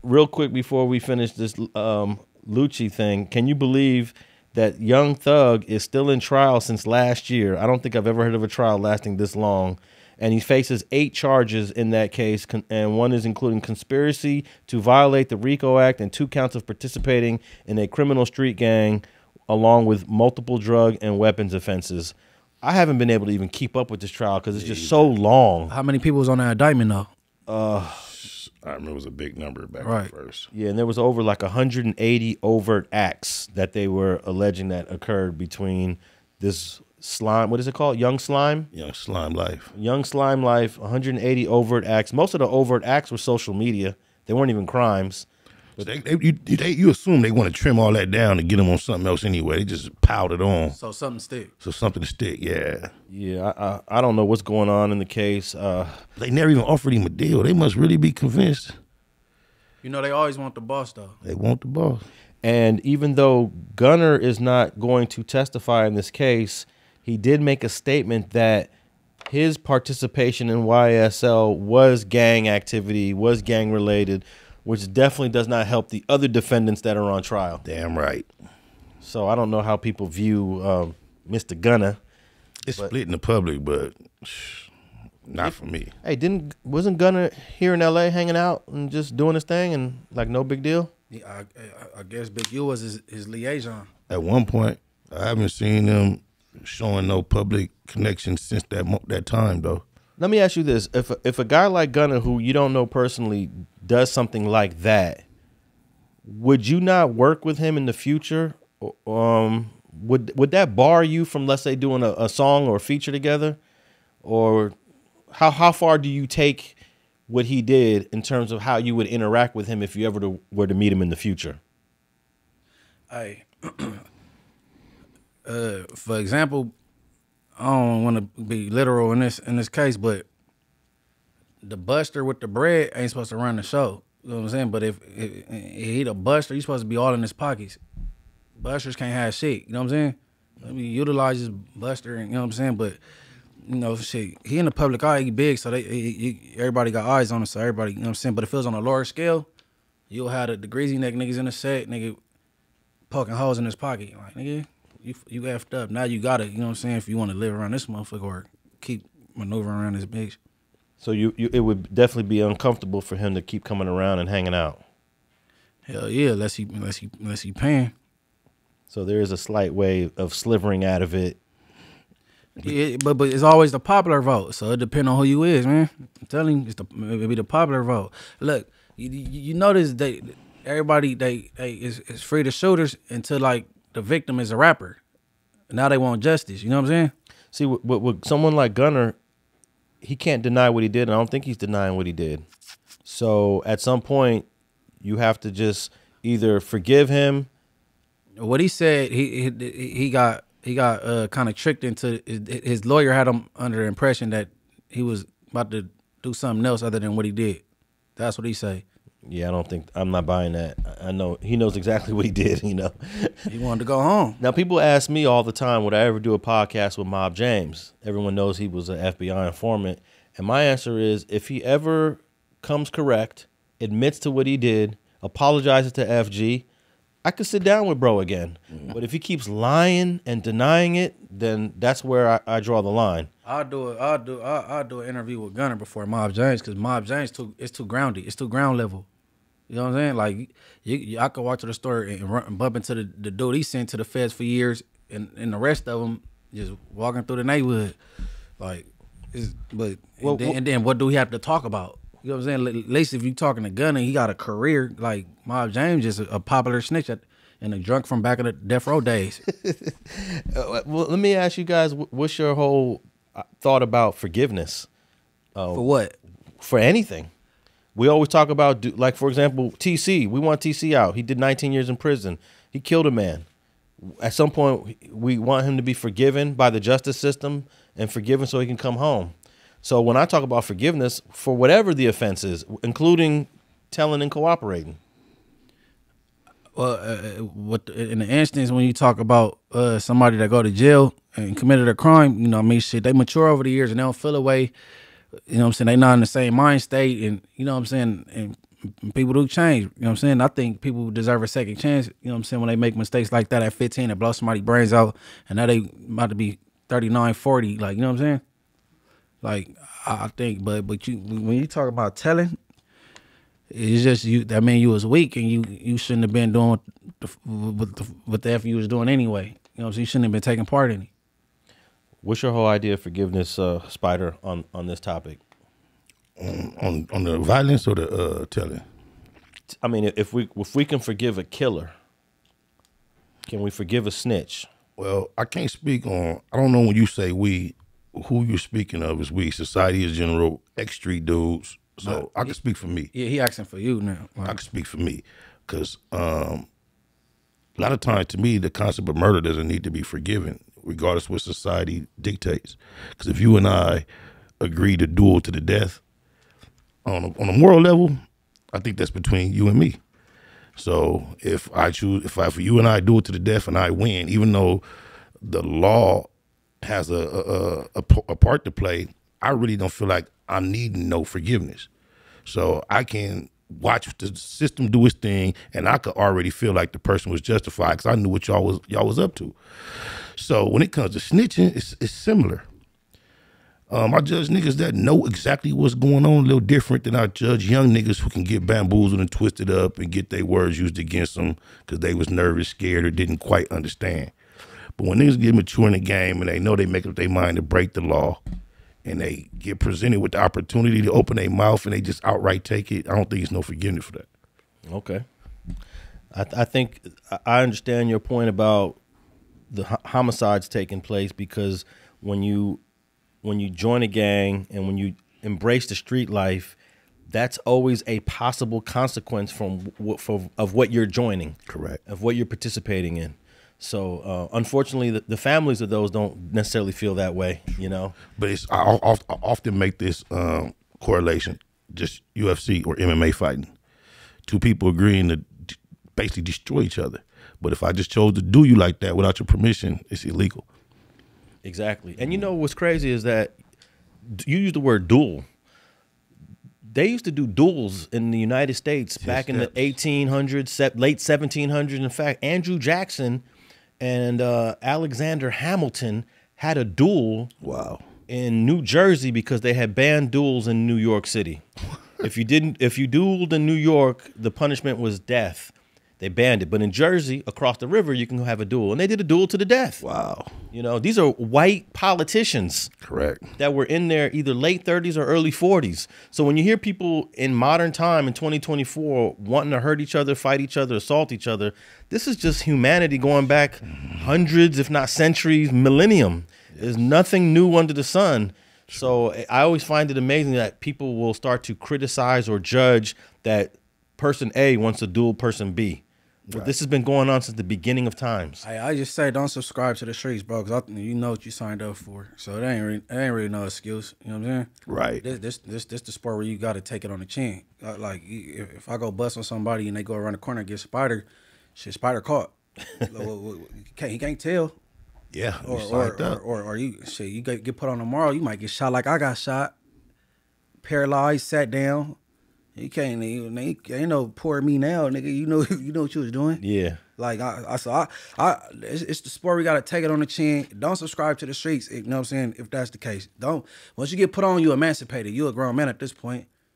Real quick before we finish this Lucci thing, can you believe that Young Thug is still in trial since last year? I don't think I've ever heard of a trial lasting this long. And he faces 8 charges in that case, and one is including conspiracy to violate the RICO Act and 2 counts of participating in a criminal street gang, along with multiple drug and weapons offenses. I haven't been able to even keep up with this trial because it's just so long. How many people was on that indictment though? I remember it was a big number back at first. Yeah, and there was over like 180 overt acts that they were alleging that occurred between this slime. What is it called? Young Slime? Young Slime Life. Young Slime Life, 180 overt acts. Most of the overt acts were social media. They weren't even crimes. But you assume they want to trim all that down to get them on something else anyway. They just piled it on. So something stick. So something to stick, yeah. Yeah, I don't know what's going on in the case. They never even offered him a deal. They must really be convinced. You know, they always want the boss, though. They want the boss. And even though Gunner is not going to testify in this case, he did make a statement that his participation in YSL was gang activity, was gang related, which definitely does not help the other defendants that are on trial. Damn right. So I don't know how people view Mr. Gunner. It's split in the public, but not for me. Hey, wasn't Gunner here in LA hanging out and just doing his thing and like no big deal? Yeah, I guess Big U was his liaison. At one point, I haven't seen him showing no public connection since that time though. Let me ask you this: if a guy like Gunner, who you don't know personally, does something like that, would you not work with him in the future? Would that bar you from, let's say, doing a song or a feature together? Or how far do you take what he did in terms of how you would interact with him if you ever were to meet him in the future? Hey, for example, I don't want to be literal in this case, but the buster with the bread ain't supposed to run the show. You know what I'm saying? But if he the buster, he's supposed to be all in his pockets. Busters can't have shit. You know what I'm saying? I mean, utilize his buster, and you know what I'm saying? But you know, shit, he in the public eye, he big, so everybody got eyes on him. So everybody, you know what I'm saying? But if it was on a lower scale, you'll have the greasy neck niggas in the set, nigga, poking holes in his pocket. Like, nigga, you effed up. Now you gotta, you know what I'm saying, if you want to live around this motherfucker or keep maneuvering around this bitch. So it would definitely be uncomfortable for him to keep coming around and hanging out. Hell yeah, unless he paying. So there is a slight way of slivering out of it. Yeah, but it's always the popular vote, so it depends on who you is, man. I'm telling you, it be the popular vote. Look, you notice everybody is free to shooters until like the victim is a rapper. Now they want justice. You know what I'm saying? See, with someone like Gunner, he can't deny what he did, and I don't think he's denying what he did. So at some point, you have to just either forgive him. What he said, he got kind of tricked into his lawyer had him under the impression that he was about to do something else other than what he did. That's what he say. Yeah, I'm not buying that. I know he knows exactly what he did, you know. He wanted to go home. Now, people ask me all the time, would I ever do a podcast with Mob James? Everyone knows he was an FBI informant. And my answer is, if he ever comes correct, admits to what he did, apologizes to FG, I could sit down with bro again. But if he keeps lying and denying it, then that's where I draw the line. I'll do an interview with Gunner before Mob James, because Mob James it's too groundy. It's too ground level. You know what I'm saying? Like I could walk to the store and bump into the dude he sent to the feds for years, and the rest of them just walking through the neighborhood. Like, and then what do we have to talk about? You know what I'm saying? At least if you talking to Gunner, he got a career. Like Mob James is a popular snitch and a drunk from back in the death row days. Well, let me ask you guys, what's your whole thought about forgiveness? For what? For anything. We always talk about, like, for example, TC. We want TC out. He did 19 years in prison. He killed a man. At some point, we want him to be forgiven by the justice system and forgiven so he can come home. So when I talk about forgiveness, for whatever the offense is, including telling and cooperating. Well, in the instance when you talk about somebody that go to jail and committed a crime, you know what I mean, shit, they mature over the years and they don't feel a way. You know what I'm saying? They not in the same mind state, and you know what I'm saying, and people do change. You know what I'm saying? I think people deserve a second chance. You know what I'm saying? When they make mistakes like that at 15 and blow somebody's brains out, and now they about to be 39, 40. Like, you know what I'm saying? Like, I think, but you when you talk about telling, it's just you. That mean you was weak, and you shouldn't have been doing what the F you was doing anyway. You know what I'm saying? You shouldn't have been taking part in it. What's your whole idea of forgiveness, Spider, on this topic? On the violence or the telling? I mean, if we can forgive a killer, can we forgive a snitch? Well, I can't speak on. I don't know when you say we, who you're speaking of is we, society in general, ex-street dudes. So I can speak for me. Yeah, he asking for you now. I can speak for me because a lot of times, to me, the concept of murder doesn't need to be forgiven, regardless what society dictates. Because if you and I agree to duel to the death, on a moral level, I think that's between you and me. So if you and I duel to the death and I win, even though the law has a part to play, I really don't feel like I'm needing no forgiveness. So I can watch the system do its thing, and I could already feel like the person was justified because I knew what y'all was up to. So when it comes to snitching, it's similar. I judge niggas that know exactly what's going on a little different than I judge young niggas who can get bamboozled and twisted up and get their words used against them because they was nervous, scared, or didn't quite understand. But when niggas get mature in the game and they know they make up their mind to break the law and they get presented with the opportunity to open their mouth and they just outright take it, I don't think there's no forgiveness for that. Okay. I think I understand your point about the homicides taking place because when you join a gang and when you embrace the street life, that's always a possible consequence of what you're joining. Correct. Of what you're participating in. So unfortunately, the families of those don't necessarily feel that way, you know. But I often make this correlation, just UFC or MMA fighting. Two people agreeing to basically destroy each other. But if I just chose to do you like that without your permission, it's illegal. Exactly. And you know what's crazy is that you use the word duel. They used to do duels in the United States back in the 1800s, late 1700s. In fact, Andrew Jackson and Alexander Hamilton had a duel in New Jersey because they had banned duels in New York City. If you dueled in New York, the punishment was death. They banned it. But in Jersey, across the river, you can have a duel. And they did a duel to the death. Wow. You know, these are white politicians. Correct. That were in their either late 30s or early 40s. So when you hear people in modern time in 2024 wanting to hurt each other, fight each other, assault each other, this is just humanity going back hundreds, if not centuries, millennium. Yes. There's nothing new under the sun. So I always find it amazing that people will start to criticize or judge that person A wants to duel person B. But this has been going on since the beginning of times. I just say don't subscribe to the streets, bro, because you know what you signed up for. So it ain't really no excuse. You know what I'm saying? Right. This the sport where you got to take it on the chin. Like if I go bust on somebody and they go around the corner and get Spider caught. He can't tell. Yeah. Or you get put on tomorrow. You might get shot like I got shot, paralyzed, sat down. You can't ain't no poor me now, nigga. You know what you was doing. Yeah. Like it's the sport. We gotta take it on the chin. Don't subscribe to the streets. You know what I'm saying? If that's the case, once you get put on, you emancipated. You a grown man at this point.